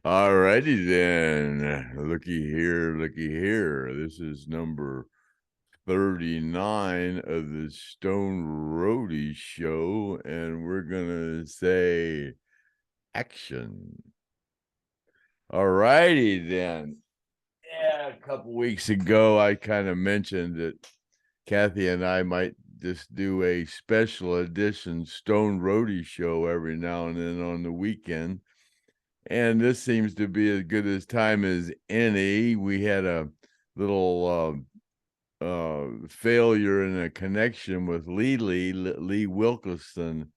All righty then. Looky here, looky here. This is number 39 of the Stone Roadie show, and we're gonna say action. All righty then. Yeah, a couple weeks ago, I kind of mentioned that Kathy and I might just do a special edition Stone Roadie show every now and then on the weekend. And this seems to be as good as time as any. We had a little failure in a connection with Lee Wilkerson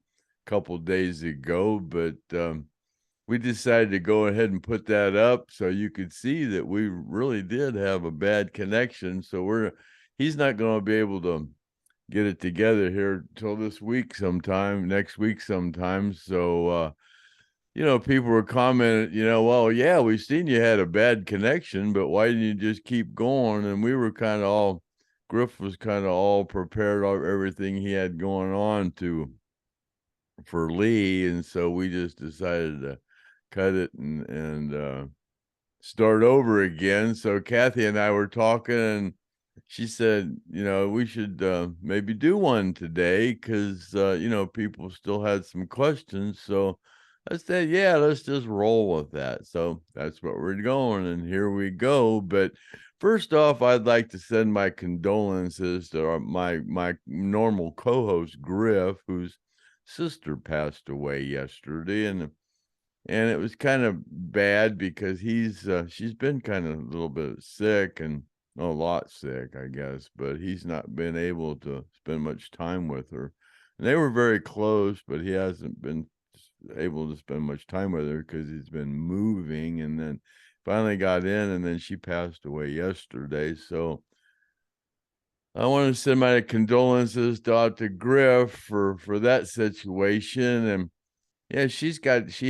a couple days ago, but we decided to go ahead and put that up so you could see that we really did have a bad connection. So he's not going to be able to get it together here till this week sometime, next week sometime. So people were commenting, well, yeah, we've seen you had a bad connection, but why didn't you just keep going? And we were Griff was kind of all prepared of everything he had going on for Lee. And so we just decided to cut it and start over again. So Kathy and I were talking, and she said, we should maybe do one today because, people still had some questions. So I said, yeah, let's just roll with that. So that's what we're going, and here we go. But first off, I'd like to send my condolences to my normal co-host Griff, whose sister passed away yesterday, and it was kind of bad because she's been kind of a little bit sick and a lot sick, I guess, but he's not been able to spend much time with her. And they were very close, but he hasn't been able to spend much time with her because he's been moving, and then finally got in, and then she passed away yesterday. So I want to send my condolences out to Griff for that situation. And yeah, she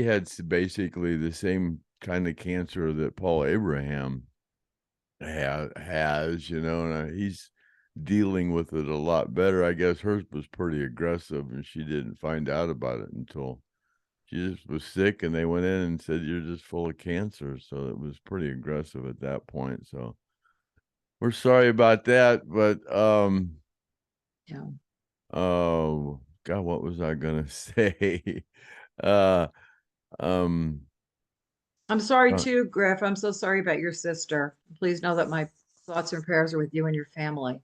had basically the same kind of cancer that Paul Abraham has, and he's dealing with it a lot better. I guess hers was pretty aggressive, and she didn't find out about it until she just was sick, and they went in and said, "You're just full of cancer." So it was pretty aggressive at that point. So we're sorry about that, but Yeah. oh God, what was I gonna say? uh um I'm sorry uh, too, Griff. I'm so sorry about your sister. Please know that my thoughts and prayers are with you and your family.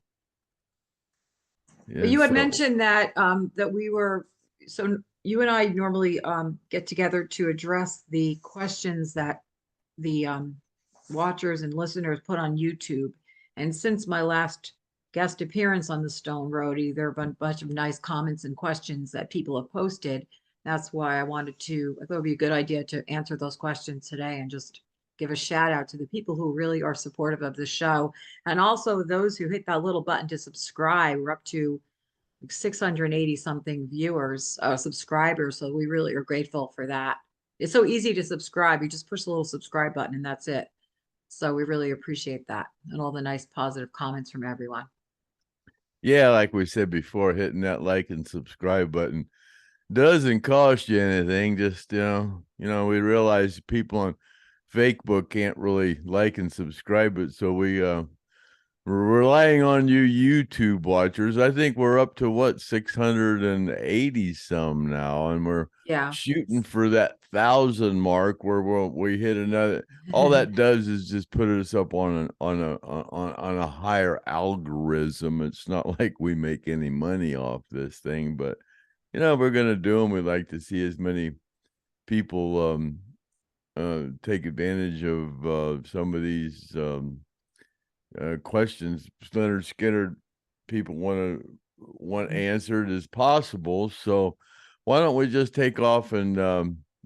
But yeah, you had so mentioned that that we were so you and I normally get together to address the questions that the watchers and listeners put on YouTube. And since my last guest appearance on the Stone Roadie, there have been a bunch of nice comments and questions that people have posted. That's why I thought it would be a good idea to answer those questions today and just give a shout out to the people who really are supportive of the show. And also those who hit that little button to subscribe. We're up to like 680 something viewers, subscribers. So we really are grateful for that. It's so easy to subscribe. You just push the little subscribe button and that's it. So we really appreciate that and all the nice positive comments from everyone. yeah, like we said before, hitting that like and subscribe button doesn't cost you anything. Just we realize people on Facebook can't really like and subscribe it, so we're relying on you YouTube watchers. I think we're up to what, 680 some now, and we're Yeah. shooting for that 1,000 mark where we hit another. All that does is just put us up on a higher algorithm. It's not like we make any money off this thing, but we're gonna do them. We'd like to see as many people take advantage of some of these questions Lynyrd Skynyrd people want answered as possible. So why don't we just take off and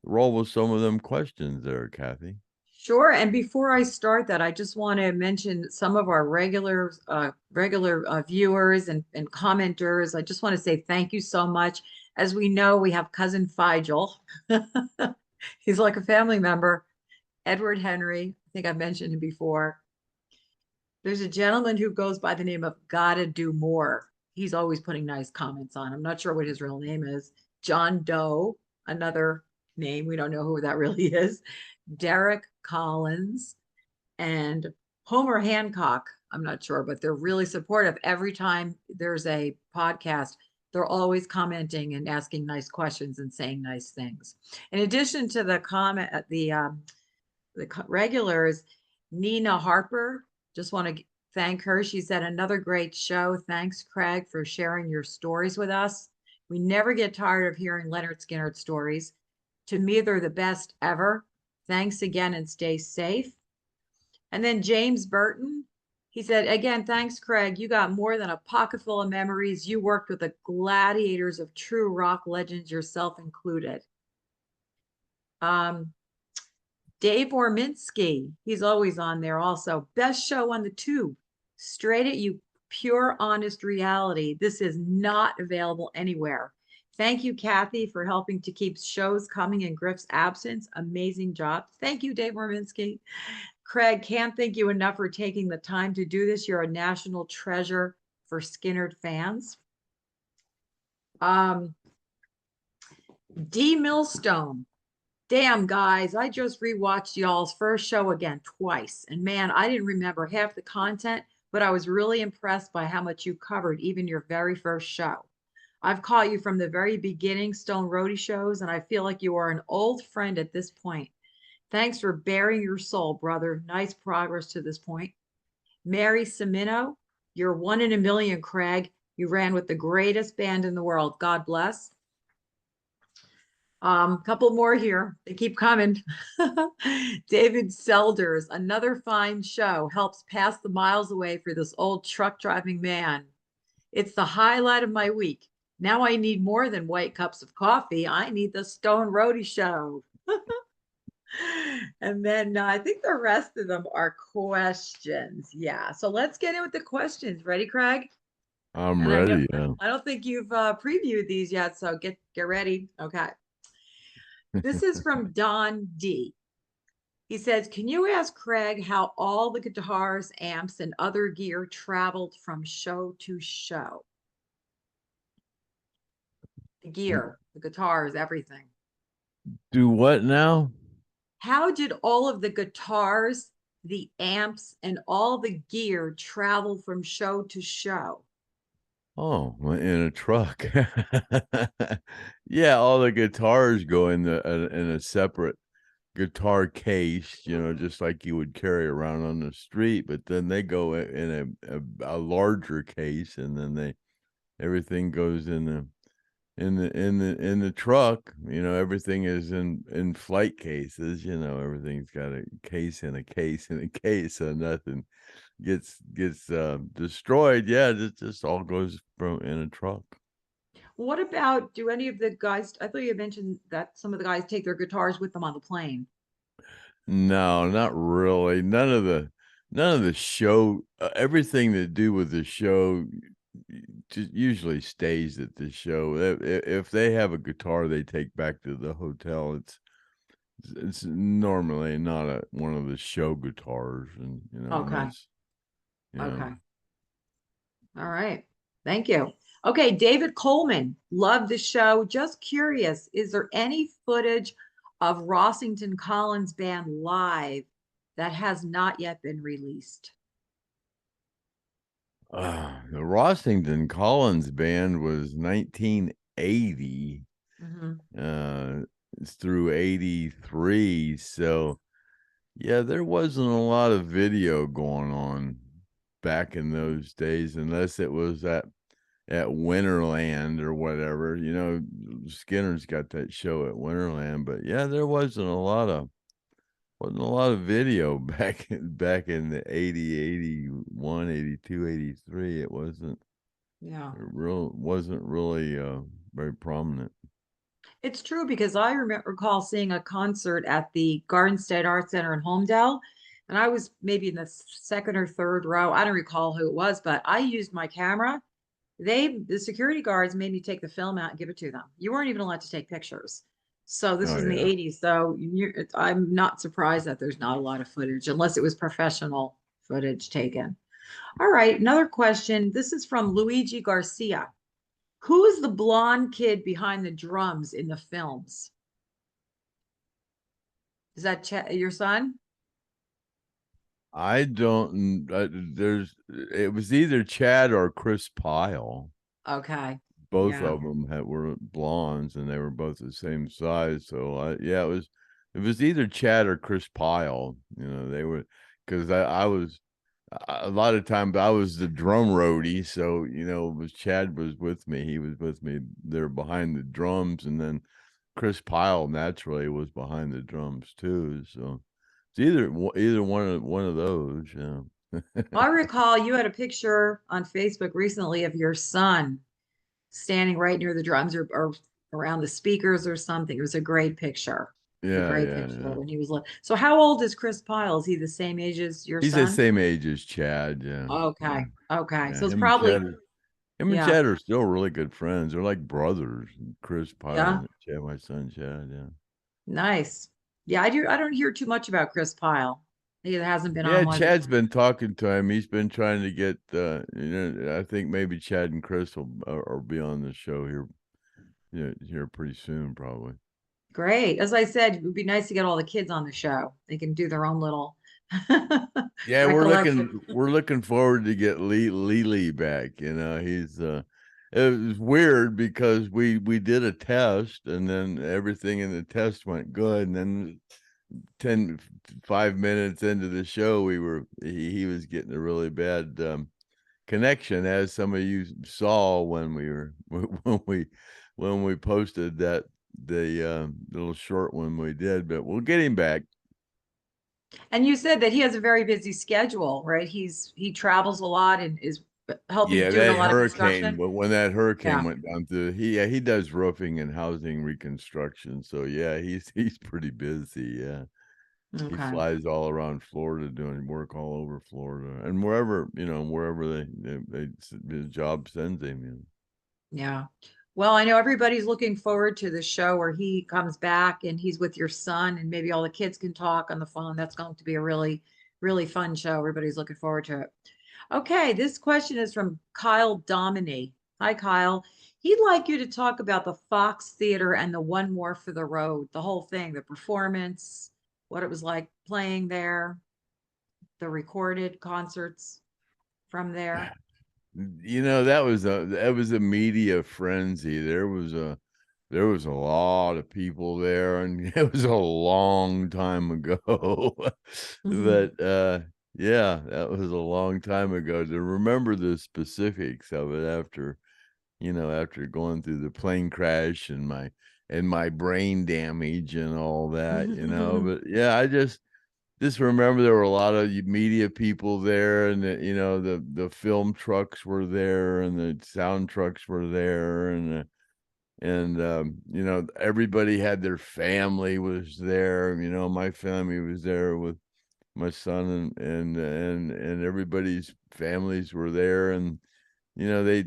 roll with some of them questions there, Kathy? Sure. And before I start that, I just want to mention some of our regular viewers and commenters. I just want to say thank you so much. As we know, we have cousin Figel. He's like a family member. Edward Henry. I think I've mentioned him before. There's a gentleman who goes by the name of Gotta Do More. He's always putting nice comments on. I'm not sure what his real name is. John Doe, another. name. We don't know who that really is. Derek Collins and Homer Hancock. I'm not sure, but they're really supportive. Every time there's a podcast, they're always commenting and asking nice questions and saying nice things. In addition to the comment at the regulars, Nina Harper, just want to thank her. She said, another great show. Thanks, Craig, for sharing your stories with us. We never get tired of hearing Lynyrd Skynyrd stories. To me, they're the best ever. Thanks again and stay safe. And then James Burton, he said, again, thanks, Craig. You got more than a pocket full of memories. You worked with the gladiators of true rock legends, yourself included. Dave Orminsky, he's always on there also. Best show on the tube. Straight at you, pure, honest reality. This is not available anywhere. Thank you, Kathy, for helping to keep shows coming in Griff's absence. Amazing job. Thank you, Dave Orminsky. Craig, can't thank you enough for taking the time to do this. You're a national treasure for Skynyrd fans. D. Millstone. Damn, guys, I just rewatched y'all's first show again twice. And man, I didn't remember half the content, but I was really impressed by how much you covered, even your very first show. I've caught you from the very beginning Stone Roadie shows, and I feel like you are an old friend at this point. Thanks for bearing your soul, brother. Nice progress to this point. Mary Semino, you're one in a million, Craig. You ran with the greatest band in the world. God bless. Couple more here. They keep coming. David Selders, another fine show. Helps pass the miles away for this old truck driving man. It's the highlight of my week. Now I need more than white cups of coffee. I need the Stone Roadie show. And then I think the rest of them are questions. Yeah. So let's get in with the questions. Ready, Craig? I'm And ready. Yeah. I don't think you've previewed these yet. So get ready. Okay. This is from Don D. He says, can you ask Craig how all the guitars, amps, and other gear traveled from show to show? The gear, the guitars, everything. Do what now? How did all of the guitars, the amps, and all the gear travel from show to show? Oh, in a truck. Yeah, all the guitars go in a separate guitar case, just like you would carry around on the street, but then they go in a larger case, and then everything goes in the truck. Everything is in flight cases. Everything's got a case and a case and a case, so nothing gets destroyed. Yeah, it just all goes from in a truck. What about, do any of the guys, I thought you mentioned that some of the guys take their guitars with them on the plane. No, not really. None of the show, everything to do with the show just usually stays at the show. If they have a guitar they take back to the hotel, it's normally not one of the show guitars, and Okay. unless, Okay. All right. Thank you. Okay, David Coleman, love the show. Just curious, is there any footage of Rossington Collins band live that has not yet been released? The Rossington Collins band was 1980. It's through 83. So yeah, there wasn't a lot of video going on back in those days, unless it was at Winterland or whatever. Skinner's got that show at Winterland, but yeah, there wasn't a lot of video back in the 80, 81, 82, 83. It wasn't really very prominent. It's true, because I recall seeing a concert at the Garden State Arts Center in Homedale, and I was maybe in the second or third row. I don't recall who it was, but I used my camera. The security guards made me take the film out and give it to them. You weren't even allowed to take pictures. So this was in the 80s. So I'm not surprised that there's not a lot of footage, unless it was professional footage taken. All right, another question. This is from Luigi Garcia. Who is the blonde kid behind the drums in the films? Is that your son? I don't. It was either Chad or Chris Pyle. Okay. Both Yeah. of them were blondes, and they were both the same size. So yeah, it was either Chad or Chris Pyle. They were, because I was a lot of times I was the drum roadie. So it was Chad was with me. He was with me there behind the drums, and then Chris Pyle naturally was behind the drums too. So it's either one of those. Yeah. I recall you had a picture on Facebook recently of your son standing right near the drums or around the speakers or something. It was a great picture. A Yeah, great yeah, picture yeah. when he was little. So how old is Chris Pyle? Is he the same age as your He's the son? same age as Chad. Yeah, yeah, Okay. Okay. yeah. So it's probably, Him and yeah. Chad are still really good friends. They're like brothers. Chris Pyle Yeah. and Chad, my son Chad. Yeah. Nice. Yeah, I don't hear too much about Chris Pyle. He hasn't been on Yeah, one of the Chad's been talking to him. He's been trying to get. I think maybe Chad and Chris will or be on the show here. Here pretty soon, probably. great. As I said, it would be nice to get all the kids on the show. They can do their own little Yeah, we're recollection. looking we're looking forward to get Lee back. He's it was weird because we did a test, and then everything in the test went good, and then 5 minutes into the show he was getting a really bad connection, as some of you saw when we were when we posted that the little short one we did, but we'll get him back. And you said that he has a very busy schedule, right? He travels a lot and is helping Yeah, doing a that lot of hurricane. construction. But when that hurricane Yeah. went down through, he does roofing and housing reconstruction. So yeah, he's pretty busy. Yeah, he Okay. flies all around Florida doing work all over Florida and wherever his job sends him. Yeah. Well, I know everybody's looking forward to the show where he comes back and he's with your son and maybe all the kids can talk on the phone. That's going to be a really, really fun show. Everybody's looking forward to it. Okay, this question is from Kyle Dominy. Hi, Kyle. He'd like you to talk about the Fox Theater and the One More for the Road, the whole thing, the performance, what it was like playing there, the recorded concerts from there. That was a media frenzy. There was a lot of people there, and it was a long time ago. Mhm. But yeah, that was a long time ago. To remember the specifics of it after going through the plane crash and my brain damage and all that. But yeah, I just remember there were a lot of media people there, and the film trucks were there, and the sound trucks were there, and everybody had their family was there. My family was there with my son, and everybody's families were there, and they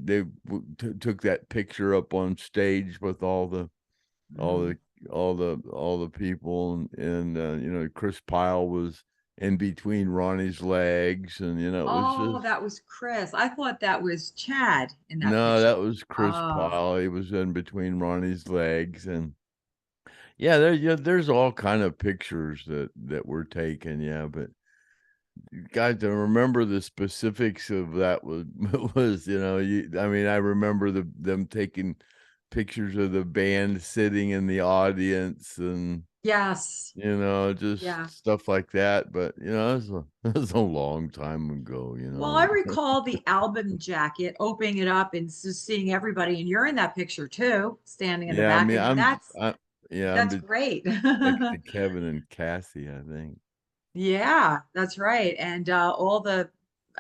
took that picture up on stage with all Mhm. the all the people, and Chris Pyle was in between Ronnie's legs, and it was Oh, just. that was Chris. I thought that was Chad in that No, picture. that was Chris Oh, Pyle. He was in between Ronnie's legs, and there's all kind of pictures that were taken. Yeah, but guys, to remember the specifics of that was I mean, I remember them taking pictures of the band sitting in the audience, and yes. just Yeah. stuff like that. But it was a long time Well, I ago. recall the album jacket, opening it up and just seeing everybody, and you're in that picture too, standing in the Yeah, I back. mean, And I'm that's great. next to Kevin and Cassie, I think. Yeah, that's right. And I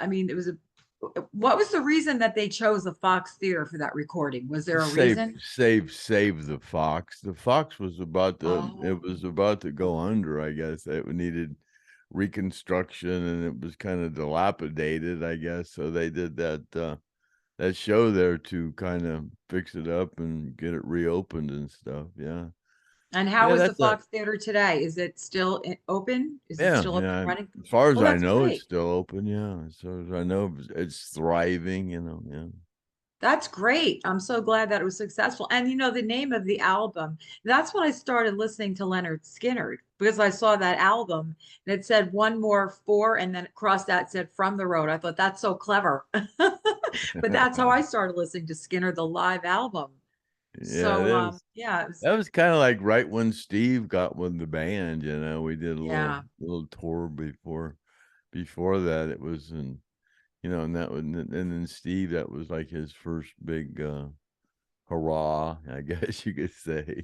mean, what was the reason that they chose the Fox Theater for that recording? Was there a Save, reason? save the Fox. The Fox was Oh, it was about to go under, I guess. It needed reconstruction, and it was kind of dilapidated, I guess. So they did that show there to kind of fix it up and get it reopened and stuff. Yeah. and how Yeah, is the that's a Fox Theater today? Is it still open? Is it yeah, still up and yeah. running? As far as Well, I that's know, it's great. still open. Yeah. As far as I know, it's thriving, Yeah. That's great. I'm so glad that it was successful. And the name of the album, that's when I started listening to Lynyrd Skynyrd, because I saw that album and it said one more four and then across that said From the Road. I thought that's so clever. But that's how I started listening to Skinner, the live album. Yeah, So yeah, it was, that was kind of like right when Steve got with the band, we did a yeah. little tour before that. It was and then Steve, that was like his first big hurrah, I guess you could say.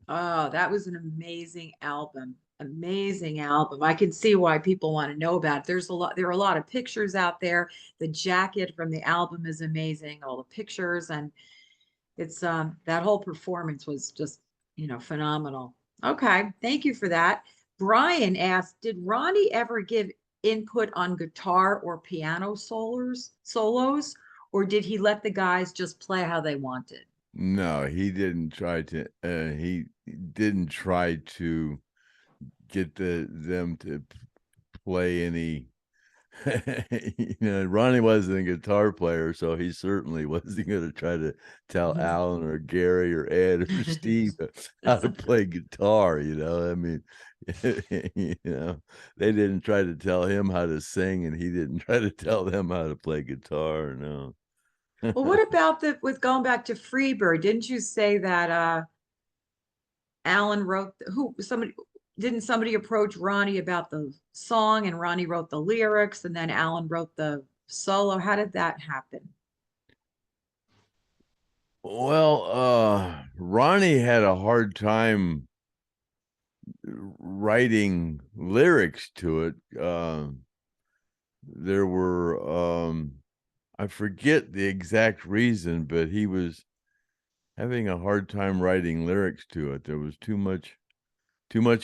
Oh, that was an amazing album. Amazing album. I can see why people want to know about it. There are a lot of pictures out there. The jacket from the album is amazing, all the pictures, and it's that whole performance was just, phenomenal. Okay, thank you for that. Brian asked, did Ronnie ever give input on guitar or piano solos, or did he let the guys just play how they wanted? No, he didn't try to. He didn't try to get them to play any. Ronnie wasn't a guitar player, so he certainly wasn't going to try to tell Alan or Gary or Ed or Steve how to play guitar. I mean, they didn't try to tell him how to sing, and he didn't try to tell them how to play guitar. No. Well, what about with going back to Freebird? Didn't you say that Alan wrote didn't somebody approach Ronnie about the song and Ronnie wrote the lyrics and then Alan wrote the solo? How did that happen? Well, Ronnie had a hard time writing lyrics to it. There were I forget the exact reason, but he was having a hard time writing lyrics to it. There was too much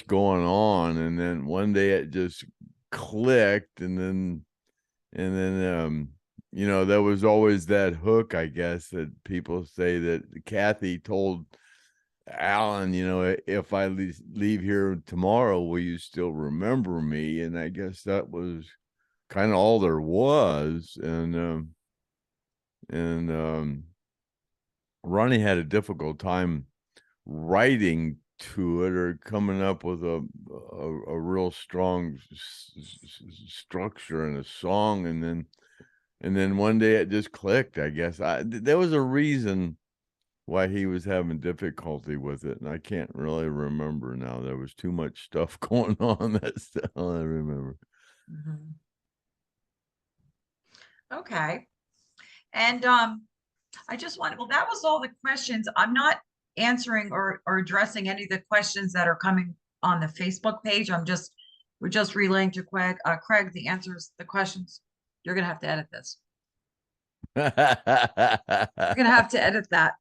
going on, and then one day it just clicked, and then there was always that hook, I guess, that people say that Kathy told Alan, if I leave here tomorrow, will you still remember me? And I guess that was kind of all there was. And Ronnie had a difficult time writing to it or coming up with a real strong structure in a song, and then one day it just clicked, I guess. There was a reason why he was having difficulty with it, and I can't really remember now. There was too much stuff going on. That's all I remember. Mhm. Okay. And well, that was all the questions. I'm not answering or addressing any of the questions that are coming on the Facebook page. We're just relaying to Craig the answers, the questions. You're gonna have to edit this. You're gonna have to edit that.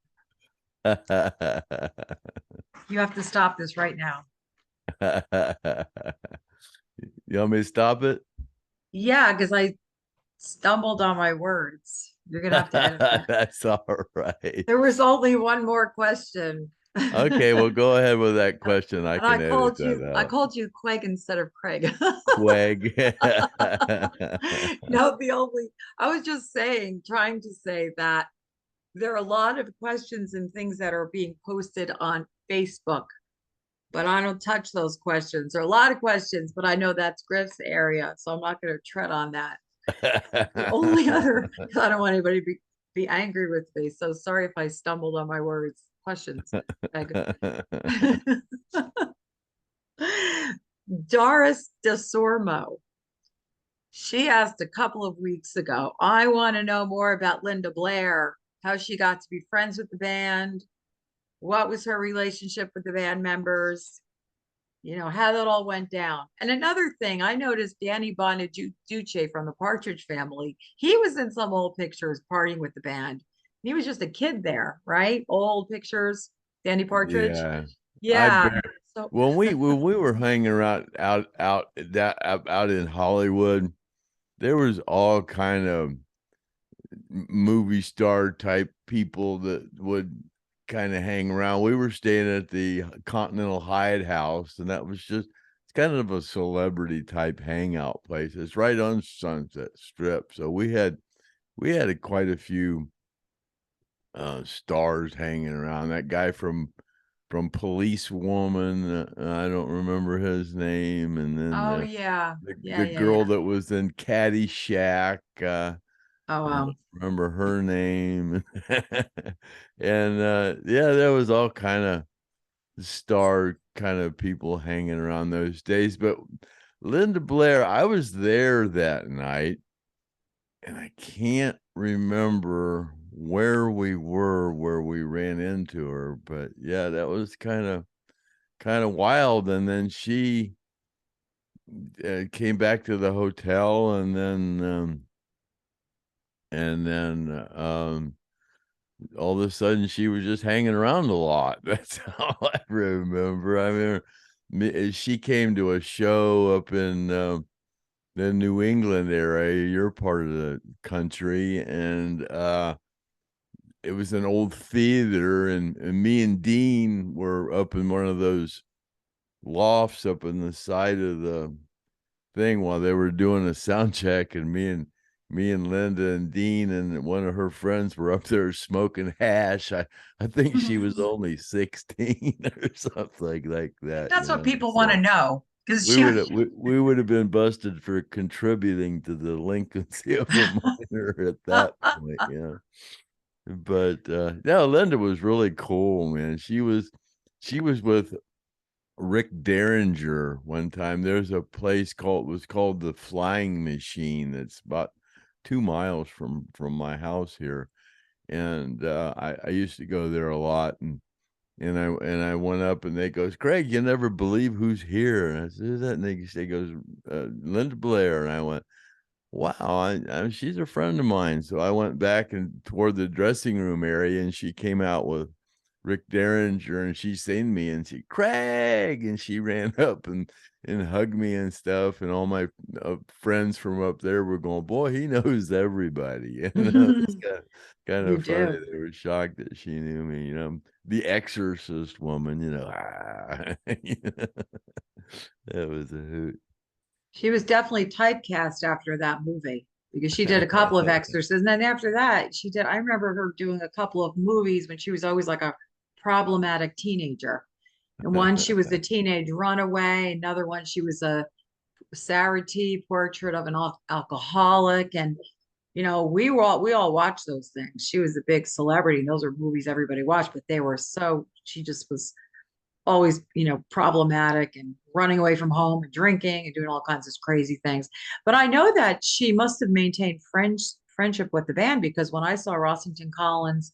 You have to stop this right now. You want me to stop it? Yeah, because I stumbled on my words. You're gonna have to edit that. That's all right. There was only one more question. Okay, well, go ahead with that question. I And I can edit called that I out. called you Queg instead of Craig. Quag. No, I was just trying to say that there are a lot of questions and things that are being posted on Facebook, but I don't touch those questions. There are a lot of questions, but I know that's Griff's area, so I'm not going to tread on that. The only other, I don't want anybody to be angry with me, so sorry if I stumbled on my words. Questions. Doris DeSormo. She asked a couple of weeks ago, I want to know more about Linda Blair, how she got to be friends with the band, what was her relationship with the band members, how that all went down. And another thing, I noticed Danny Bonaduce from the Partridge Family, he was in some old pictures partying with the band. He was just a kid there, right? Old pictures, Danny Partridge. Yeah. Yeah. So When we were hanging around out in Hollywood, there was all kind of movie star type people that would kind of hang around. We were staying at the Continental Hyatt House, and that was just, it's kind of a celebrity type hangout place. It's right on Sunset Strip, so we had quite a few stars hanging around. That guy from Police Woman, I don't remember his name, and then Oh yeah. Yeah, the yeah, yeah. girl that was in Caddyshack. Oh I don't wow. remember her name. And yeah, there was all kind of star kind of people hanging around those days. But Linda Blair, I was there that night, and I can't remember where we were, where we ran into her. But yeah, that was kind of wild. And then she came back to the hotel, and then all of a sudden she was just hanging around a lot. That's how I remember. I mean, she came to a show up in the New England area, your part of the country, and it was an old theater, and me and Dean were up in one of those lofts up in the side of the thing while they were doing a sound check, and me and Linda and Dean and one of her friends were up there smoking hash. I think she was only 16 or something like that, That's what people want to So know because we she would have we would have been busted for contributing to the delinquency of a minor at that point, yeah. But yeah, Linda was really cool, man. She was with Rick Derringer one time. There's a place called the Flying Machine that's about 2 miles from my house here, and I used to go there a lot, and I went up, and they goes, Craig, you never believe who's here. And I said, who's that? And they goes, Linda Blair. And I went, wow, she's a friend of mine. So I went back and toward the dressing room area, and she came out with Rick Derringer, and she seen me, and she, Craig, and she ran up and hugged me and stuff, and all my friends from up there were going, boy, he knows everybody. It's kind You of funny. do. They were shocked that she knew me, the Exorcist woman, that was a hoot. She was definitely typecast after that movie because she did a couple of exorcisms. And then after that, I remember her doing a couple of movies when she was always like a problematic teenager. And one, she was the teenage runaway. Another one, she was a Sarah portrait of an alcoholic. And, we all watched those things. She was a big celebrity. And those are movies everybody watched, but she just was always, problematic and running away from home and drinking and doing all kinds of crazy things. But I know that she must have maintained friendship with the band because when I saw Rossington Collins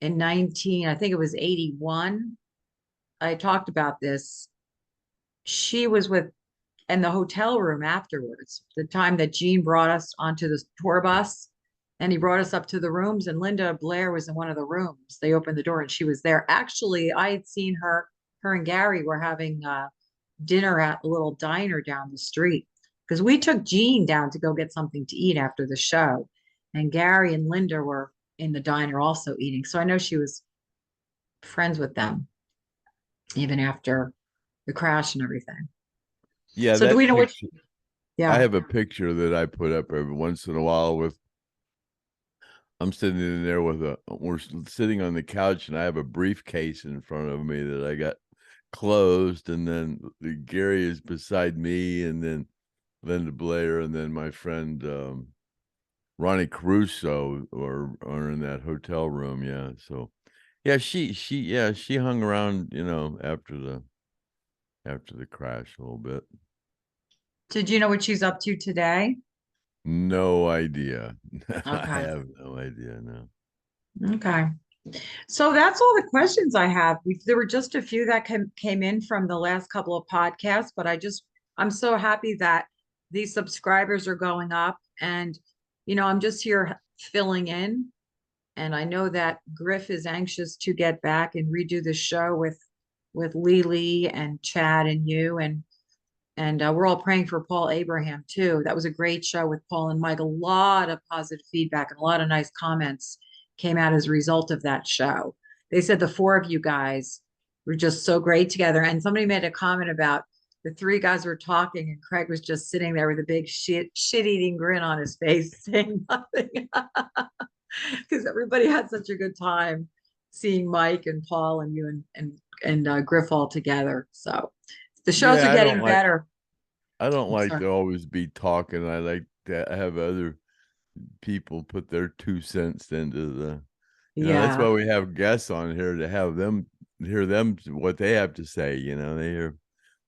in I think it was 81, I talked about this. She was in the hotel room afterwards, the time that Gene brought us onto the tour bus and he brought us up to the rooms, and Linda Blair was in one of the rooms. They opened the door and she was there. Actually, I had seen her and Gary were having dinner at a little diner down the street because we took Gene down to go get something to eat after the show. And Gary and Linda were in the diner also eating. So I know she was friends with them even after the crash and everything. Yeah, So do that we know which? picture. I Yeah. have a picture that I put up every once in a while I'm sitting in there we're sitting on the couch, and I have a briefcase in front of me that I got closed, and then Gary is beside me, and then Linda Blair, and then my friend Ronnie Caruso are in that hotel room. Yeah. So yeah, she hung around, after the crash a little bit. Did you know what she's up to today? No idea. I Okay. have no idea. No. Okay. So that's all the questions I have. There were just a few that came in from the last couple of podcasts, but I'm so happy that these subscribers are going up. And, I'm just here filling in. And I know that Griff is anxious to get back and redo the show with Lily and Chad and you. And we're all praying for Paul Abraham too. That was a great show with Paul and Mike. A lot of positive feedback and a lot of nice comments came out as a result of that show. They said the four of you guys were just so great together. And somebody made a comment about the three guys were talking and Craig was just sitting there with a big shit-eating grin on his face, saying nothing. because everybody had such a good time seeing Mike and Paul and you and Griff all together. So the shows are Yeah, getting better. I don't I'm like sorry. to always be talking. I like to have other people put their 2 cents into the, that's why Yeah. we have guests on here to have them hear them what they have to say.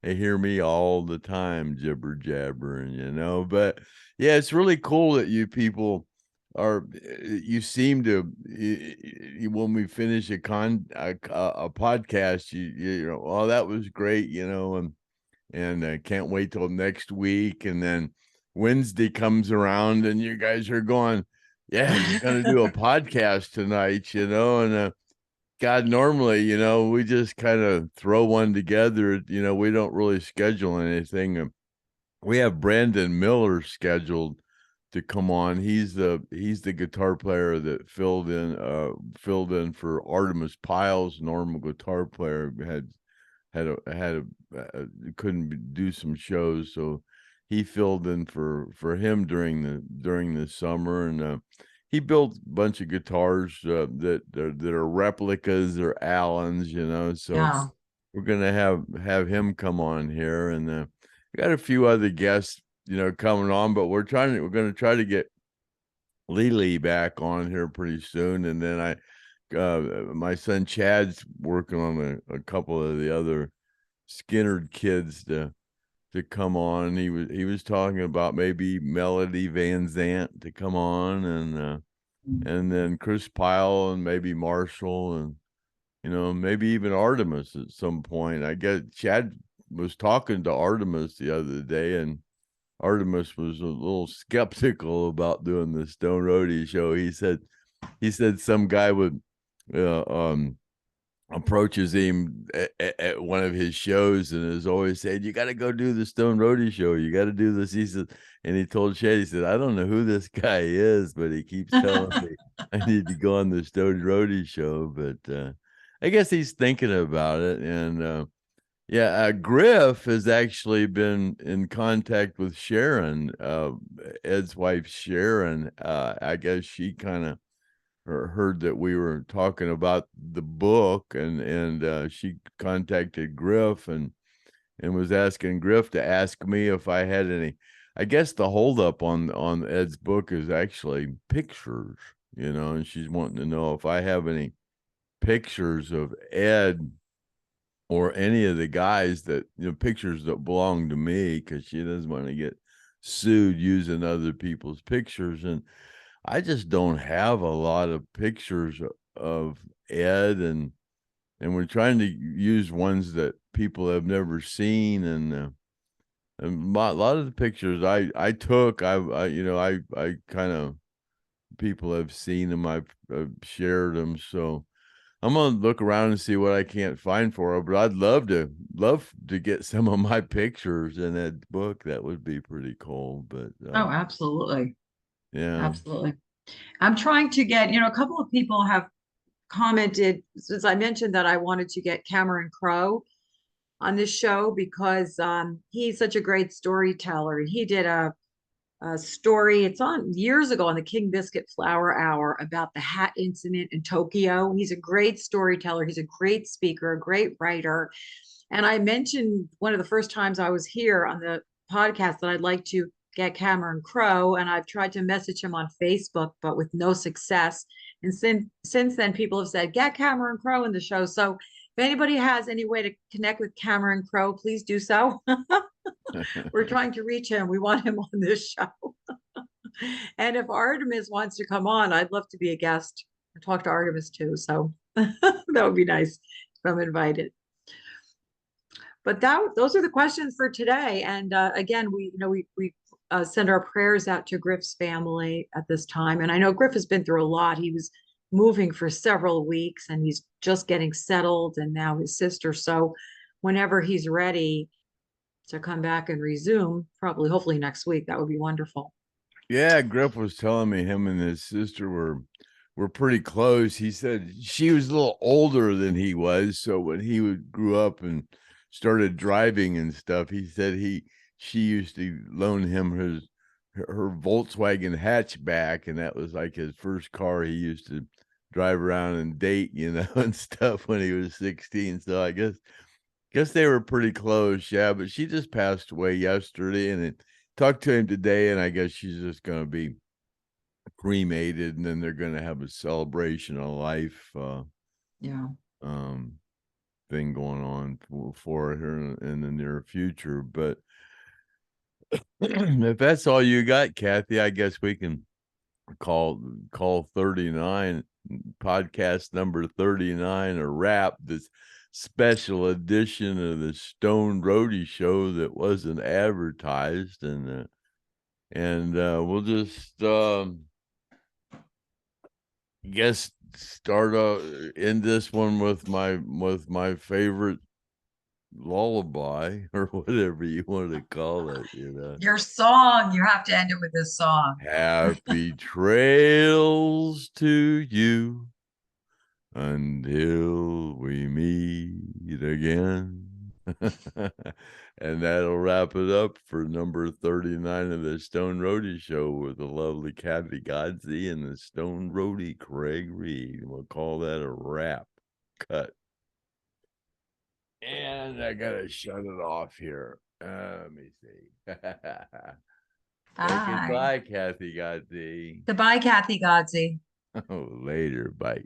They hear me all the time jibber jabbering, but yeah, it's really cool that you people are, you seem to, when we finish a podcast, oh, that was great, and I can't wait till next week. And then Wednesday comes around and you guys are going, yeah, you're going to do a podcast tonight, and God, normally, we just kind of throw one together. We don't really schedule anything. We have Brandon Miller scheduled to come on. He's the guitar player that filled in for Artemis Pyle's normal guitar player, couldn't do some shows, so he filled in for him during the summer. And he built a bunch of guitars that are replicas or Allens, so Yeah. we're gonna have him come on here. And we got a few other guests coming on, but we're gonna try to get Lily back on here pretty soon. And then my son Chad's working on a couple of the other Skynyrd kids to come on. He was talking about maybe Melody Van Zant to come on, and then Chris Pyle and maybe Marshall, and maybe even Artemis at some point. I guess Chad was talking to Artemis the other day, and Artemis was a little skeptical about doing the Stone Roadie show. He said some guy would approaches him at one of his shows and is always saying, "You got to go do the Stone Roadie show. You got to do this." He said, and he told Chad, he said, "I don't know who this guy is, but he keeps telling me I need to go on the Stone Roadie show." But I guess he's thinking about it. And yeah, Griff has actually been in contact with Sharon, Ed's wife, Sharon. I guess she kind of heard that we were talking about the book, and she contacted Griff and was asking Griff to ask me if I had any. I guess the holdup on Ed's book is actually pictures, and she's wanting to know if I have any pictures of Ed or any of the guys that, pictures that belong to me, because she doesn't want to get sued using other people's pictures. And I just don't have a lot of pictures of Ed, and we're trying to use ones that people have never seen. And a lot of the pictures I took, I kind of, people have seen them, I've shared them. So I'm gonna look around and see what I can't find for her. But I'd love to get some of my pictures in that book. That would be pretty cool. But Oh, absolutely. yeah. Absolutely. I'm trying to get, a couple of people have commented since I mentioned that I wanted to get Cameron Crowe on this show because he's such a great storyteller. And he did a story, it's on years ago on the King Biscuit Flower Hour about the hat incident in Tokyo. He's a great storyteller. He's a great speaker, a great writer. And I mentioned one of the first times I was here on the podcast that I'd like to get Cameron Crowe, and I've tried to message him on Facebook, but with no success. And since then, people have said, get Cameron Crowe in the show. So if anybody has any way to connect with Cameron Crowe, please do so. We're trying to reach him. We want him on this show. And if Artemis wants to come on, I'd love to be a guest and talk to Artemis too. So that would be nice if I'm invited. But those are the questions for today. And again, we send our prayers out to Griff's family at this time. And I know Griff has been through a lot. He was moving for several weeks and he's just getting settled, and now his sister. So whenever he's ready to come back and resume, probably hopefully next week, that would be wonderful. Yeah, Griff was telling me him and his sister were pretty close. He said she was a little older than he was, so when grew up and started driving and stuff, he said she used to loan him her Volkswagen hatchback, and that was like his first car he used to drive around and date, and stuff when he was 16. So I guess they were pretty close, yeah. But she just passed away yesterday, and it talked to him today, and I guess she's just gonna be cremated, and then they're gonna have a celebration of life Yeah. Thing going on for her in the near future. But if that's all you got, Kathy, I guess we can call 39, podcast number 39, a wrap. This special edition of the STONED Roadie show that wasn't advertised, and we'll just guess start end this one with my favorite lullaby, or whatever you want to call it, Your song, you have to end it with this song. Happy trails to you until we meet again. And that'll wrap it up for number 39 of the STONED Roadie show with the lovely Kathy GODSEY and the STONED Roadie Craig Reed. We'll call that a wrap. Cut. And I gotta shut it off here. Let me see. Goodbye, Kathy GODSEY. Goodbye, Kathy GODSEY. Oh, later. Bye.